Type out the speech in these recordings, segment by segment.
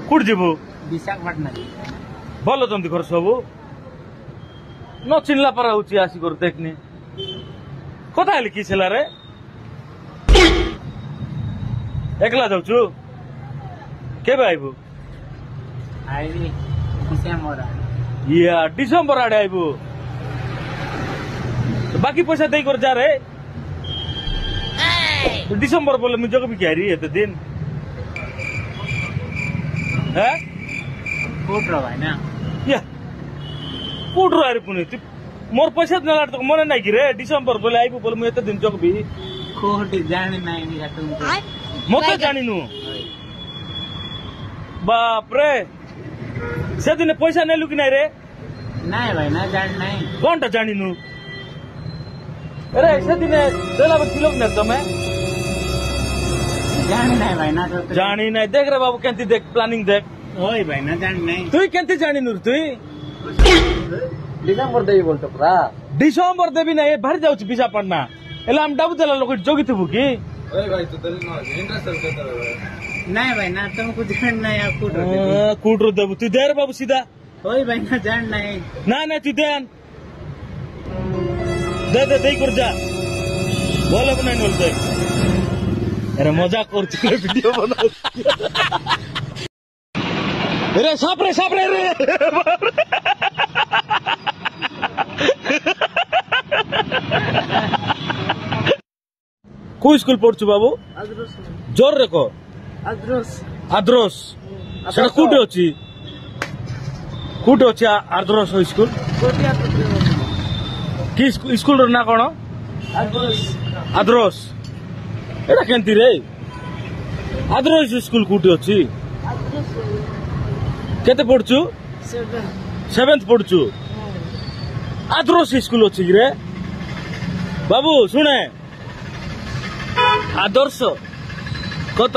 कुड़ जीवु विशाखापट्टनम भल चंदी घर सब न चिन्हला पर होची आसी कर देखनी कथा हेली कि छला रे एकला जाउछु केबे आइबु आइबी डिसेम्बर या डिसेम्बर आडे आइबु बाकी पैसा दे कर जा रे डिसेम्बर बोले मुझे को भी क्या रही है तो दिन है कोट रो भाई ना या कोट रो आरे पुनी तू मोर पैसा न लाट तो मने नहीं कि रे डिसेम्बर बोले आइबु बोले मुझे तो दिन जक भी कोट जाने नहीं मिला तुमको मते जानी नु बाप रे से दिन पैसा नहीं लुकी नहीं रे नहीं भाई ना जान नहीं कौन टा जानी नु अरे से दिन देला बत किलो न तमे जान नहीं भाई ना तो जानी नहीं देख रे बाबू केंती देख प्लानिंग देख ओए भाई ना जान नहीं तू केंती जानी नु तू डिसेम्बर देवी बोलतो पूरा डिसेम्बर देवी नहीं भर जाउछ पिसा पड़ना एला हम डाबू देला लोग जोगी थबु की ओए भाई तो तेरे ना इंटरेस्ट करता नहीं भाई ना तुमको जान नहीं आप कूट रो देबू तू देर बाबू सीधा ओए भाई ना जान नहीं ना ना तू देन दे कर जा बोले बना नहीं बोलते अरे मजाक करती है वीडियो बना अरे साप रे रे कोई स्कूल पढ़छु बाबू जोर रे को आद्रोस सेटा कोटे अछि आद्रोस स्कूल कि स्कूल रो ना कोन आद्रोस एटा केंती रे आद्रोस स्कूल कोटे अछि केते पढ़छु 7th पढ़छु आद्रोस स्कूल अछि रे बाबू सुने आदर्श कत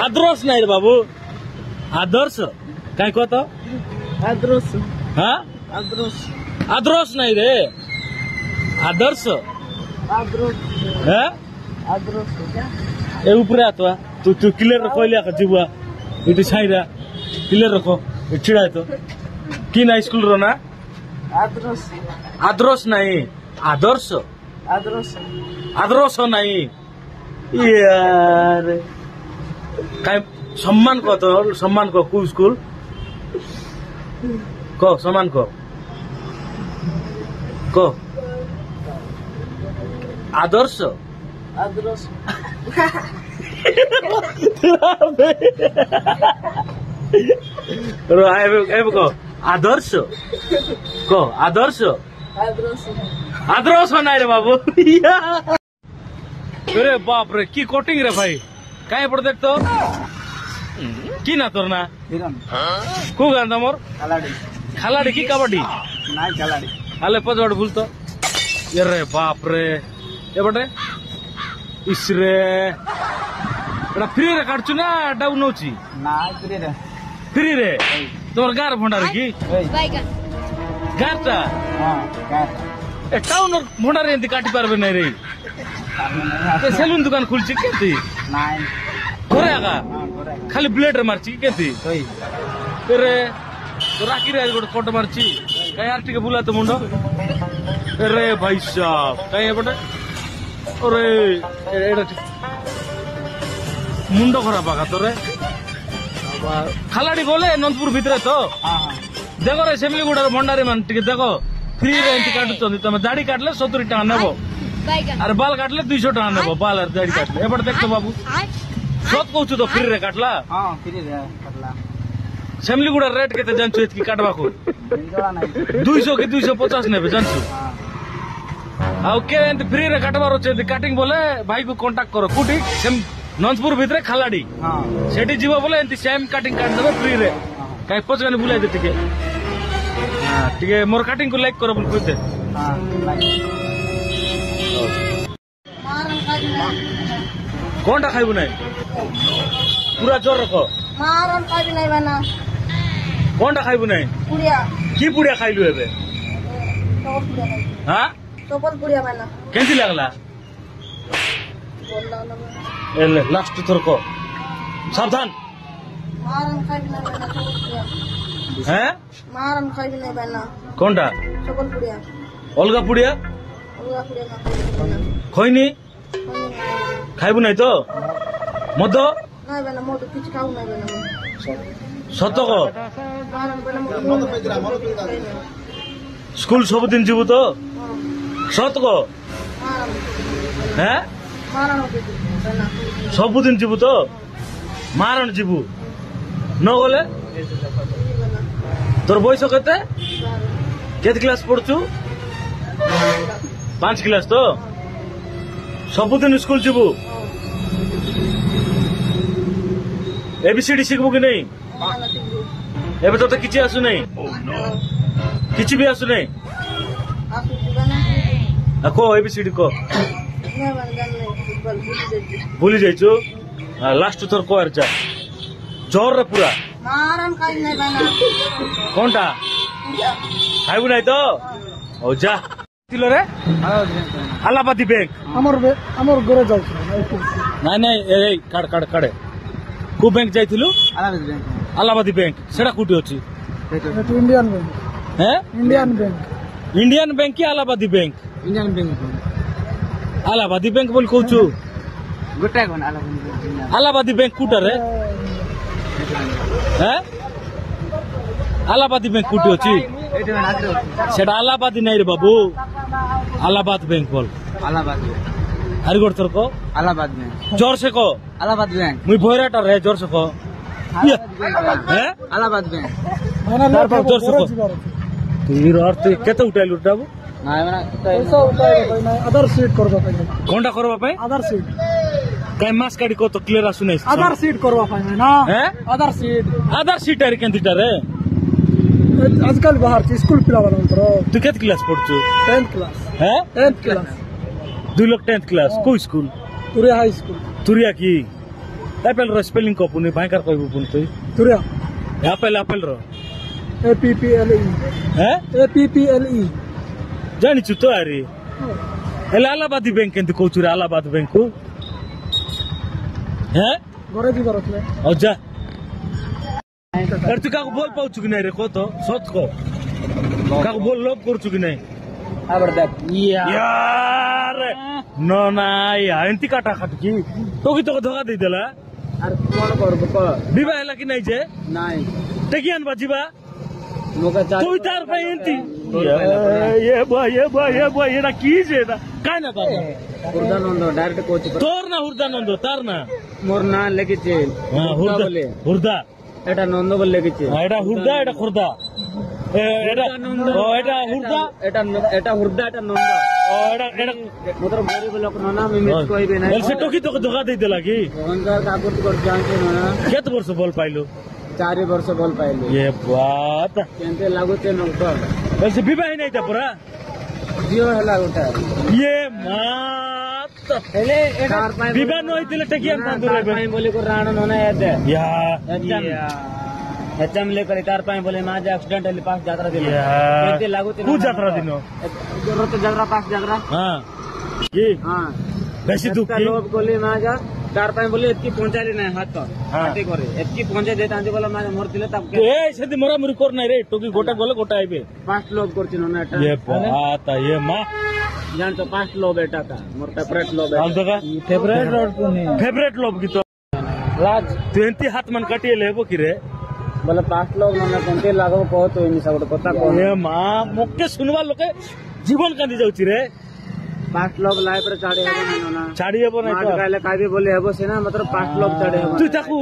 आदर्श नहीं रे बाबू आदर्श कहीं कत आद्रोस हाँ आद्रोस आदर्श नहीं रे आदर्श आद्रोस हाँ आद्रोस क्या ए ऊपर आतवा तू क्लियर रखो लिया कर जीवा इटी साइरा क्लियर रखो छिड़ा तो कि ना स्कूल रो ना आद्रोस आदर्श नहीं आदर्श आद्रोस आदर्श नहीं यार काय सम्मान को तो सम्मान को कु स्कूल को सम्मान को आदर्श आद्रोस रो आए को आदर्श को आदर्श आद्रोस आदर्श नहीं रे बाबू अरे बाप रे की कोटिंग रे भाई कहीं पड़ देख तो की ना तोर ना को गान मोर खालाड़ी की कबड्डी ना खालाड़ी आले पजवड़ भूल तो अरे बाप रे ए बटे इसरे एटा फ्री रे काटछु ना डाउन होची ना फ्री रे तोर गार भंडार की गारटा हां गार ए टाउन भंडार एंती काटी पारबे नहीं रे ते सेलून दुकान खुलची केती नाइन घरे आगा खाली ब्लेड रे मारची केती ओए अरे तो राखी रे गोट कोट मारची कहीं यार ठीक बुला तो मुंडो अरे भाई साहब कहीं बटे अरे एडा मुंडो खराब आगा तोरे खालाड़ी बोले नंदपुर भितरे तो हां देखो रे सेमली गुडा भंडारी मान टिके देखो फ्री रे एंती काटुचंदी तमे दाढ़ी काटले 70 टका नेबो अरे बाल काटले 200 टका नेबो बाल और दाढ़ी काटले एबड देख तो बाबू सत कहू तो फ्री रे काटला हां फ्री रे काटला सेमली गुडा रेट केते जानछु एतकी काटबा को जड़ा नहीं 200 के 250 नेबे जानछु हां आउ के एंती फ्री रे काटबार होचे कटिंग बोले भाई को कांटेक्ट करो कुटी सेम नंदपुर भितरे खालाड़ी हां सेठी जीवा बोले एंती सेम कटिंग काट देबे फ्री रे काई पचगानी बुलाई दे टिके हां टिके मोर कटिंग को लाइक करो बोल कह दे हां कोनटा खाइबु नहीं पूरा जोर रखो मारन खाइबु नहीं बना कोनटा खाइबु नहीं पुड़िया की पुड़िया खाइलु एबे तो पुड़िया हां तो पुड़िया बना केंती लागला बोलला ना एले लास्ट थर को सावधान ମାରନ୍ ଖାଇବି ନାହିଁ ଭାଇନା ସବଲ ପୁଡ଼ିଆ হ্যাঁ ମାରନ୍ ଖାଇବି ନାହିଁ ଭାଇନା কোনটা ସବଲ ପୁଡ଼ିଆ অলগা পুড়িয়া ଅଲଗା ପୁଡ଼ିଆ ନା ଖାଇବି ଭାଇନା খইনি খাইবু নাই তো মদ ନାଇଁ ଭାଇନା ମୋର ତ କିଛି ଖାଉ ନାହିଁ ଭାଇନା সত ক ମାରନ୍ ଭାଇନା ମୋର স্কুল সবুদিন যাবু তো সত ক হ্যাঁ ମାରନ୍ ଭାଇନା ସବୁଦିନ ଯିବୁ ତ ମାରଣ ଯିବୁ ନ ଗଲେ ତୋର ବୟସ କେତେ କେତେ କ୍ଲାସ ପଢୁଛୁ 5 କ୍ଲାସ ତ ସବୁଦିନ ସ୍କୁଲ ଯିବୁ एबीसीडी ଶିଖବୁ କି ନାହିଁ ଏବେ ତତେ କିଛି ଆସୁ ନାହିଁ କିଛି ବି ଆସୁ ନାହିଁ ଆସୁଛି ଭାଇନା ଆ କହ एबीसीडी କହ ନାଇଁ ଭାଇନା ଜାଣିନାହିଁ ଭୁଲି ଯାଇଛି ଭୁଲି ଯାଇଛୁ ଲାଷ୍ଟ ଥର କହ ଯା ଜୋରରେ ପୁରା ମାରନ୍ ଖାଇବି ନାହିଁ ଭାଇନା କଣଟା ଖାଇବୁ ନାହିଁ ତ ହଉ ଯା ରେ ଆଲାହାବାଦୀ ବ୍ୟାଙ୍କ ଆମର ଘରେ ଯାଉଛି ନାଇଁ ନାଇଁ ଏଇ କାଢ କାଢ କାଢେ କୋଉ ବ୍ୟାଙ୍କ ଯାଇଥିଲୁ ଆଲାହାବାଦୀ ବ୍ୟାଙ୍କ ସେଟା କୋଉଠି ଅଛି ଇଣ୍ଡିଆନ ବ୍ୟାଙ୍କ ହେଁ ଇଣ୍ଡିଆନ ବ୍ୟାଙ୍କ ଇଣ୍ଡିଆନ ବ୍ୟାଙ୍କ କି ଆଲାହାବାଦୀ ବ୍ୟାଙ୍କ ଇଣ୍ଡିଆନ ବ୍ୟାଙ୍କ ଆଲାହାବାଦୀ ବ୍ୟାଙ୍କ ବୋଲି କହୁଛୁ ଗୋଟାଏ କଣ ଆଲାହାବାଦୀ ବ୍ୟାଙ୍କ କୋଉଟାରେ ହେଁ ଆଲାହାବାଦୀ ବ୍ୟାଙ୍କ କୋଉଠି ଅଛି ସେଟା ଆଲାହାବାଦୀ ନାଇଁ ରେ ବାବୁ ଆଲାହାବାଦ ବ୍ୟାଙ୍କ ବୋଲ ଆଲାହାବାଦ ଆରି ଗୋଟେ ଥର କହ ଆଲାହାବାଦ ବ୍ୟାଙ୍କ ଜୋର ସେ କହ ଆଲାହାବାଦ ବ୍ୟାଙ୍କ ମୁଇଁ ଭୈରାଟା ରେ ଜୋର ସେ କହ ହେଁ ଆଲାହାବାଦ ବ୍ୟାଙ୍କ ଜୋର ସେ କହ ତୁର ଅର୍ଥ କେତେ ଉଠାଇଲୁ ବାବୁ ଆଧାର ସିଟ୍ କରିବା ପାଇଁ କଣଟା କରିବା ପାଇଁ ଆଧାର ସିଟ୍ କାଇଁ ମାସ କାଢି କହ ତ କ୍ଲିୟର ଆସୁନାହିଁ ଆଧାର ସିଟ୍ କରିବା ପାଇଁ ନା ହେଁ ଆଧାର ସିଟ୍ ଆଧାର ସିଟ୍ ଆରେ କେନ୍ତିଟାରେ ଆଜିକାଲି ବାହାରୁଛି ସ୍କୁଲ ପିଲାମାନଙ୍କର ତୁ କେତେ କ୍ଲାସ ପଢୁଛୁ 10th କ୍ଲାସ୍ ହେଁ 10th କ୍ଲାସ୍ 2 ଲୋକ 10th କ୍ଲାସ କୋଉ ସ୍କୁଲ ତୁରିଆ ହାଇ ସ୍କୁଲ ତୁରିଆ କି ଆପେଲ ର ସ୍ପେଲିଂ କହ ପୁଣି ଭାଇକାର କହିବୁ ପୁଣି ତୁଇ ତୁରିଆ ଆପେଲ ର APPLE ହେଁ APPLE ଜାଣିଛୁ ତ ଆରେ ହେଲେ ଆଲାହାବାଦୀ ବ୍ୟାଙ୍କ କେମିତି କହୁଛୁ ରେ ଆଲାହାବାଦ ବ୍ୟାଙ୍କ କୁ ହେଁ ଘରେ ଯିବାର ଥିଲା ଆଉ ଯା ତୁ କାହାକୁ ଭଲ ପାଉଛୁ କି ନାଇଁ ରେ କହ ତ ସତ କହ କାହାକୁ ଭଲ ଲଭ କରୁଛୁ କି ନାଇଁ यार नो नाई एंती काटा खाटकी तो की तो धोखा दे देला ଆରେ କଣ କରବୁ କହ बिबा हैला कि नहीं जे ନାଇଁ टेकियान बाजीबा मोका तू तार पे एंती ये बॉय एडा की जे ना काय ना बाबा ಹುರ್ದಾನಂದ ಡೈರೆಕ್ಟ್ ಕೋಚ್ तोर ना हुरदानंद तार ना मोर ना ଲେଖିଛି हां हुरदा এটা নন্দ বলে লেখিছে एडा हुरदा एडा खुरदा एडा ओ एडा हुरदा এটা হুর্দা এটা নন্দ ओ एडा মোতর গরিব লোক না আমি মিস কইবে না एल से टोकी तो धोखा दे देला की অনকার কাকুর কর জানছে না केत वर्ष बोल पाइलो 4 ବର୍ଷ বল পাইলে ये बात কেনতে লাগুছে নক एल से विवाह नहीं था पूरा জিও হেলা গোটা ये मात হেলে এটা विवाह नहीं दिले टेकियान पांदुरे পাই বলি কো রাণ ননা এতে या एचएम लेकर तार पाए बोले मां जे एक्सीडेंट हेली पास यात्रा दिन यार केते लागुते कु यात्रा दिन जरूरत यात्रा पास यात्रा हां की हां बेसी दुख की लोग बोले मां जा तार पाए बोले इतकी पहुंचाले ना हाथ तो हां हाथी करे इतकी पहुंचे देता आंदी बोला मां मोर दिले तब ए सेदी मोरा मुरी कोर नहीं रे टोकी गोटा गले गोटा आइबे 5 लोग करछिन ना एटा ये बात ये मां जान तो 5 लोग बेटा का मोर फेवरेट लोग हाल दगा फेवरेट रोड को नहीं फेवरेट लोग की तो राज 20 हाथ मन काटिए लेबो की रे बोले 5 लोग ना कोनते लागो कहो तो इनी सब पता को ये मां मोके सुनवा लोके जीवन कांदी जाउची रे 5 लोग लाइफ रे चढ़े हेबो ना छाड़ी हेबो नहीं माट गाले काबी बोले हेबो से ना मतलब 5 लोग चढ़े हेबो तू ताकू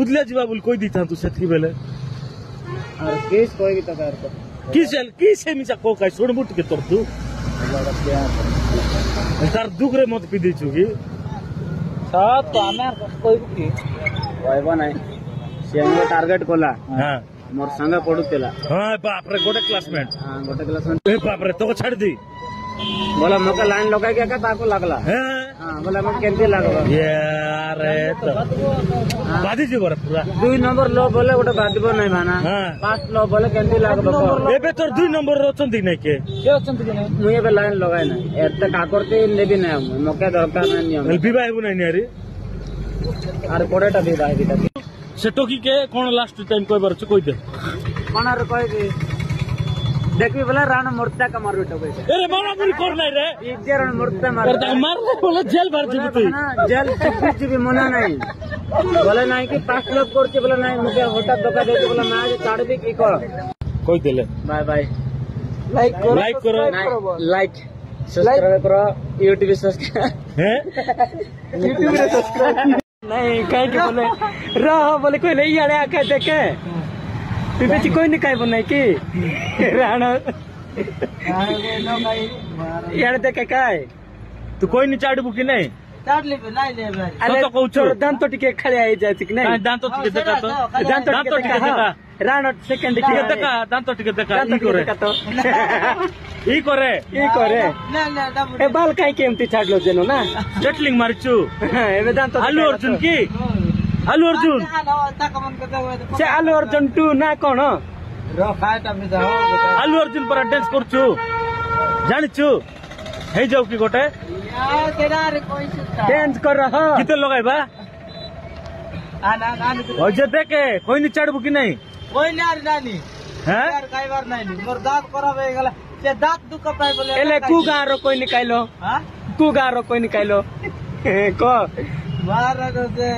उदले जीवा बोल कोई दिथा तू सेतकी बेले और केस कोई की तकार को किसे मिसा को काय सोड मुट के तोर तू तार दुख रे मत पी देछु की सब तो हमें कोई की वाइबा नहीं से टारगेट कोला हां मोर संग पडुतेला हां बाप रे गोटे क्लासमेट हां गोटे क्लास में ए बाप रे तो छाड़ दी बोला मका लाइन लगाई के का ताको लागला हां हां बोला हम केंती लागबा यार तो बादी जी बर पूरा 2 नंबर लो बोले गोटे बादबो नहीं माना हां 5 लो बोले केंती लागबा एबे तोर 2 नंबर रोचंदी नहीं के अछंती के नहीं मुए बे लाइन लगाई ना एते का करते लेबी ना मका दरकार नहीं नियम विवाह हेबु नहीं रे आर कोडेटा भी बाई दिता से टोकी के कौन लास्ट टाइम कोई बार कोई दे कौन रे कोई देखबी बोला राणा मूर्ता का मारू टोके अरे मारा मुरी कर नहीं रे एक जरा मूर्ता मार मार ले बोले जेल भर जीबी तू जेल कुछ भी मना नहीं बोले नहीं कि 5 लोग करके बोला नहीं मुझे हटात धोखा देते बोला मैं आज छाड़ दी की कर कोई देले बाय बाय लाइक करो लाइक सब्सक्राइब करो YouTube सब्सक्राइब हैं YouTube रे सब्सक्राइब नहीं कह के बोले रह बोले कोई नहीं आड़े आके देखे तू बेची कोई नहीं कह बोले की राणा यार देखे काय तू कोई नहीं चाड़ बुकी नहीं चाट ले नहीं ले भाई अरे तो कहू छो दांत तो टिके खड़े आई जाती कि नहीं दांत तो टिके देखा तो दांत तो टिके देखा राणा सेकंड टिके देखा दांत तो टिके देखा ई करे तो ई करे ना ना दम ए बाल काई केमती छाडलो जेनो ना जटलिंग मारचू एबे दांत आलू अर्जुन की आलू अर्जुन से आलू अर्जुन 2 ना कोन रो खाटा में जाओ आलू अर्जुन पर डांस करचू जानिचू हे जाऊ की गोटे यार तेरा रे कोई सुता डांस कर रहा किते लगाइबा आना आना ओ जे देखे कोई नहीं चाड़बू की नहीं कोई ना रे नानी हैं यार काई बार नहीं मोर दांत करावे गला से दांत दुख पाए बोले एले कु गारो कोई निकालो हां कु गारो कोई निकालो को मार से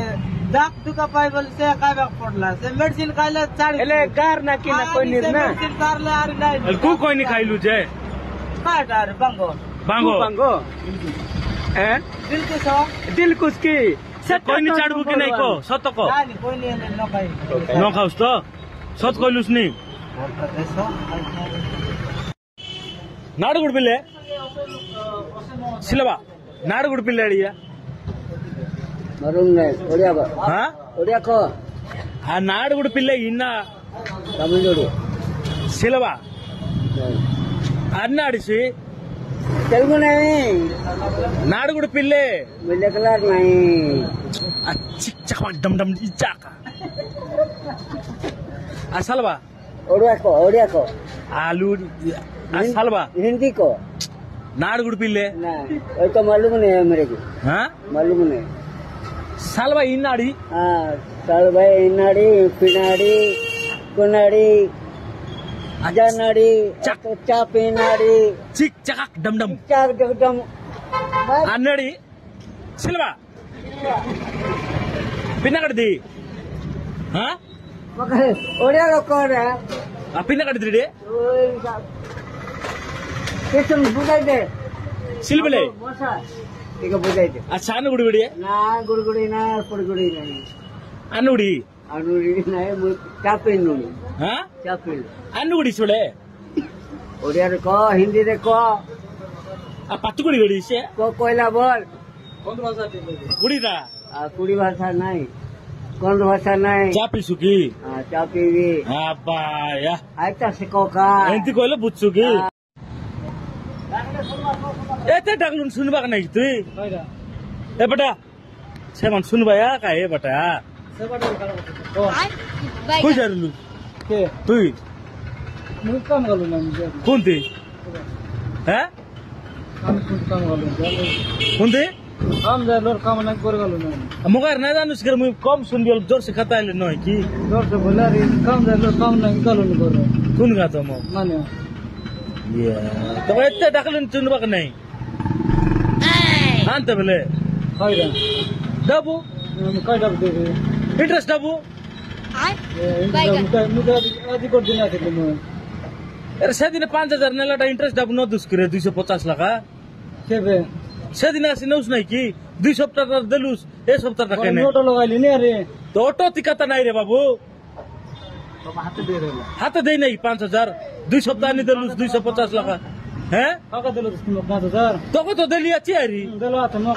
दांत दुख पाए बोले से काई बार पड़ला से मेडिसिन खाइले चाड़ी एले गार ना कि ना कोई निर्ना मेडिसिन कारले आर नहीं कु कोई नहीं खाइलू जे काटा रे बंगो बांगो बांगो हैं दिल को सो दिल कुछ की से कोई नहीं चाड़बू की नहीं को सत को नानी कोई नहीं न खाई न खाउस तो सत कोइलुस नहीं नाडगुड पिल्ले सिलवा नाडगुड पिल्ले अड़िया मरुंग ने ओडिया बा हाँ ओडिया को आ नाडगुड पिल्ले इन्ना तमिलनाडु सिलवा अन्न अड़िसी तेलुगु नहीं नाडगुड पिल्ले मिले कलर नहीं चिक चक डम डम इचाका असलवा ओडिया को आलू असलवा हिंदी को नाडगुड पिल्ले ना वो तो मालूम नहीं है मेरे को हाँ मालूम नहीं सलवा इन्नाड़ी हाँ साल भाई इनाड़ी पिनाड़ी कुनाड़ी जानड़ी चापिनाड़ी चिक चक डम डम चाक डम अन्नड़ी सिलवा पिना कड़दी हाँ ओडिया को कौन है पिना कड़दी किसम बुझाई दे सिलबले ठीक है बुझाई दे अच्छा अनुगुड़ी बिड़िए ना गुड़गुड़ी ना पुड़गुड़ी नहीं अनुगुड़ी अनुड़ी नहीं चापिन नुड़ी हाँ चापिन अनुगुड़ी सुड़े ओडिया रे को हिंदी रे को पत्तुगुड़ी गड़ी से को कोयला बोल कौन भाषा गुड़ी रा कुड़ी भाषा नहीं कौन भाषा नहीं चापी सुकी चापी भी बाया आयता सिको का एंती कोइले बुच्चुकी एते डागलुन सुनबा का नहीं तुई ए बेटा सेमन सुनबा या का ए बेटा कोई जरूर के तुई मुझे काम गलो ना मुझे कौन थी हैं काम गलो कौन थी काम जा लोर काम ना कर गलो ना मगर ना जानूस कर मुझे कम सुन बियल जोर से खाता है नहीं की जोर से बोला रे काम जा लोर काम ना गलो ना करो कौन गा तो मो माने ये तो इतने डाकलन सुनबा का नहीं अंत बेले खाइरा डबू काय डब दे इंटरेस्ट डबू मुझे आदि कर देना थे मैं अरे से दिन 5000 नेलाटा इंटरेस्ट डबू न दुस करे 250 लाख के बे से दिन आसी नउस नहीं की 2 सप्ताह देलुस ए सप्ताह का कहने नोट लगाइली नहीं अरे तो ऑटो तिकाता नहीं रे बाबू हाथ दे रे हाथ दे नहीं 5000 2 सप्ताह नहीं देलुस 250 लाख हैं काका दिलो तुम 5000 तो देलिया चियारी दिलो हाथ में का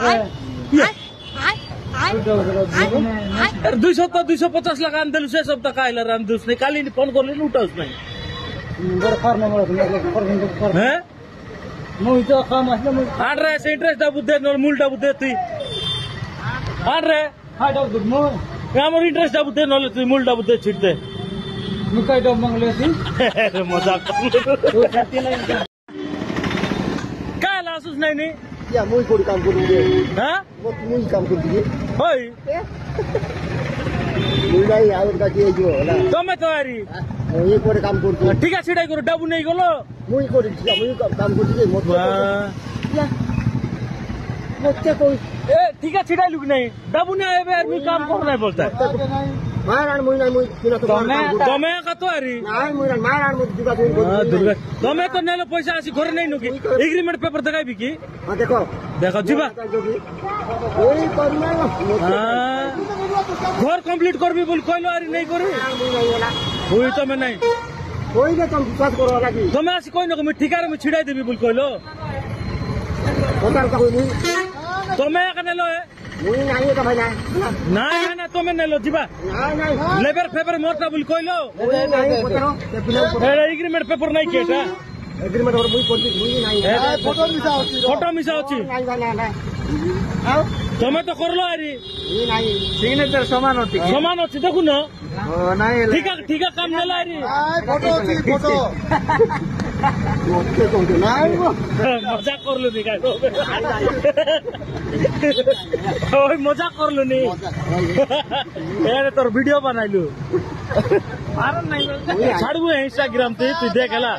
अरे 2 सप्ताह 250 लाख आन देलुस ए सप्ताह का आइला राम दुस नहीं काली फोन कर ले उठाउस नहीं बड़ फार्म में कर हैं मुझे तो काम है ना आन रे से इंटरेस्ट डबू दे नोल मूल डबू दे ती आन रे हां डब दे मो हमर इंटरेस्ट डबू दे नोल तू मूल डबू दे छिट दे मुकाई डब मंगले थी अरे मजाक तो खाती नहीं काय लासूस नाही नी या मुई कोडी काम करू दे हां वो मुई काम करू दे होय ତମେ ତ ଆରି ଠିକା ଛିଡାଇ କରୁ ଡାବୁ ନେଇ ଗଲ ঠিকা ছিড়াইলু কি নাই ডাবু না এবে আর মুই কাম কর নাই বলতা তুমি একা তো আরি দুর্গা তুমি তো নেলো পয়সা আসি ঘরে নেই নুকি এগ্রিমেন্ট পেপার দেখাইবি কি দেখো ଯିବା ঘর কমপ্লিট করবি বল কইলো আরি নেই করে ওই তুমি নাই তুমি আসি কই নকো মুই ঠিকারে মুই ছিড়াই দেবি বল কইলো তুমি একা নেলো নাই না তুমি নেলো ଯିବା লেবার পেপার মোরটা বল কইলো এগ্রিমেন্ট পেপার নাই কি এটা ফটো মিশা ଅଛି তুমি তো করলো আরি সিগনেচার সমান আছে সমান ଅଛି দেখুন ঠিকা ঠিকা কাম নেলা আরি মজা করলু নি গাই ওই মজা করলু নি এরে তোর ভিডিও বানাইলু ছাড়বু ইনস্টাগ্রাম তুই দেখ হেলা